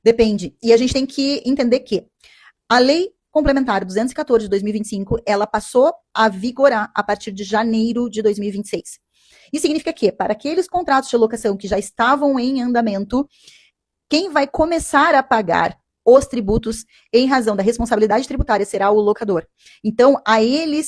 Depende. E a gente tem que entender que a Lei Complementar 214 de 2025, ela passou a vigorar a partir de janeiro de 2026. Isso significa que, para aqueles contratos de locação que já estavam em andamento, quem vai começar a pagar os tributos em razão da responsabilidade tributária será o locador. Então, a ele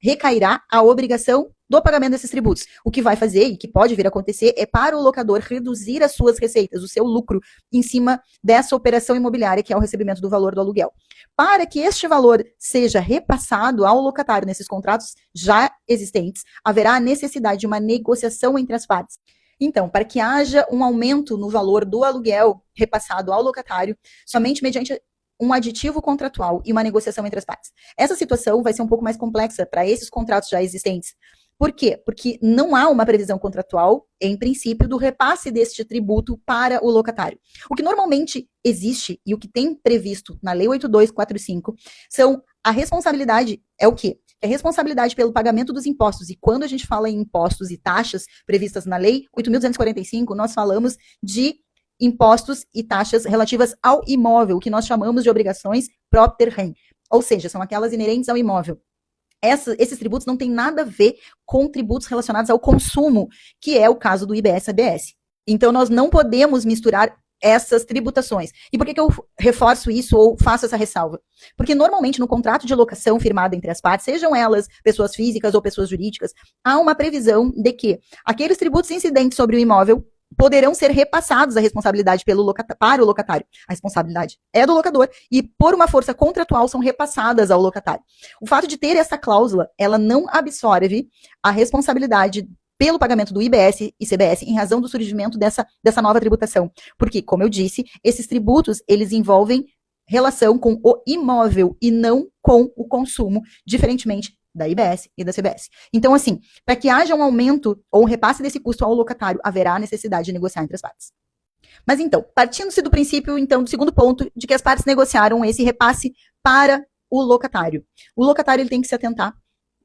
recairá a obrigação do pagamento desses tributos. O que vai fazer, e que pode vir a acontecer, é para o locador reduzir as suas receitas, o seu lucro, em cima dessa operação imobiliária, que é o recebimento do valor do aluguel. Para que este valor seja repassado ao locatário nesses contratos já existentes, haverá a necessidade de uma negociação entre as partes. Então, para que haja um aumento no valor do aluguel repassado ao locatário, somente mediante um aditivo contratual e uma negociação entre as partes. Essa situação vai ser um pouco mais complexa para esses contratos já existentes. Por quê? Porque não há uma previsão contratual, em princípio, do repasse deste tributo para o locatário. O que normalmente existe e o que tem previsto na Lei 8245 são a responsabilidade, é o quê? É responsabilidade pelo pagamento dos impostos. E quando a gente fala em impostos e taxas previstas na Lei 8.245, nós falamos de impostos e taxas relativas ao imóvel, que nós chamamos de obrigações propter rem, ou seja, são aquelas inerentes ao imóvel. Esses tributos não têm nada a ver com tributos relacionados ao consumo, que é o caso do IBS-ABS. Então, nós não podemos misturar essas tributações. E por que eu reforço isso ou faço essa ressalva? Porque normalmente no contrato de locação firmado entre as partes, sejam elas pessoas físicas ou pessoas jurídicas, há uma previsão de que aqueles tributos incidentes sobre o imóvel poderão ser repassados a responsabilidade para o locatário. A responsabilidade é do locador e, por uma força contratual, são repassadas ao locatário. O fato de ter essa cláusula, ela não absorve a responsabilidade pelo pagamento do IBS e CBS em razão do surgimento dessa nova tributação. Porque, como eu disse, esses tributos, eles envolvem relação com o imóvel e não com o consumo, diferentemente da IBS e da CBS. Então, assim, para que haja um aumento ou um repasse desse custo ao locatário, haverá necessidade de negociar entre as partes. Mas então, partindo-se do princípio, então, do segundo ponto, de que as partes negociaram esse repasse para o locatário. O locatário ele tem que se atentar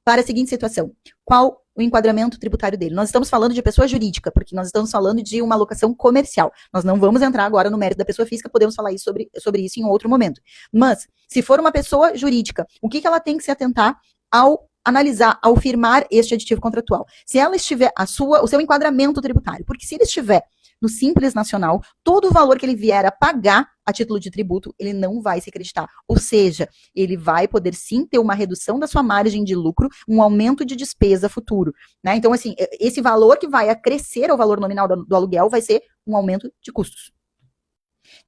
para a seguinte situação. Qual o enquadramento tributário dele? Nós estamos falando de pessoa jurídica, porque nós estamos falando de uma locação comercial. Nós não vamos entrar agora no mérito da pessoa física, podemos falar sobre isso em outro momento. Mas, se for uma pessoa jurídica, o que ela tem que se atentar ao analisar, ao firmar este aditivo contratual? Se ela estiver, o seu enquadramento tributário, porque se ele estiver no Simples Nacional, todo o valor que ele vier a pagar a título de tributo, ele não vai se acreditar. Ou seja, ele vai poder sim ter uma redução da sua margem de lucro, um aumento de despesa futuro. Né? Então, assim, esse valor que vai acrescer ao valor nominal do aluguel vai ser um aumento de custos.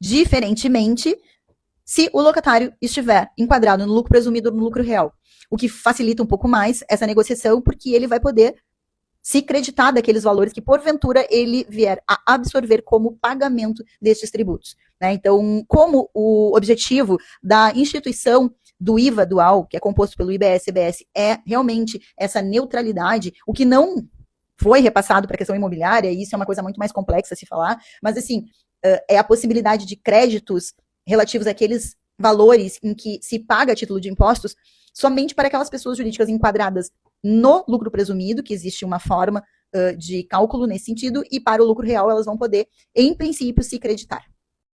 Diferentemente, se o locatário estiver enquadrado no lucro presumido ou no lucro real, o que facilita um pouco mais essa negociação, porque ele vai poder se creditar daqueles valores que, porventura, ele vier a absorver como pagamento destes tributos. Né? Então, como o objetivo da instituição do IVA dual, que é composto pelo IBS-CBS, é realmente essa neutralidade, o que não foi repassado para a questão imobiliária, e isso é uma coisa muito mais complexa a se falar, mas, assim, é a possibilidade de créditos relativos àqueles valores em que se paga a título de impostos somente para aquelas pessoas jurídicas enquadradas no lucro presumido, que existe uma forma de cálculo nesse sentido, e para o lucro real elas vão poder, em princípio, se creditar.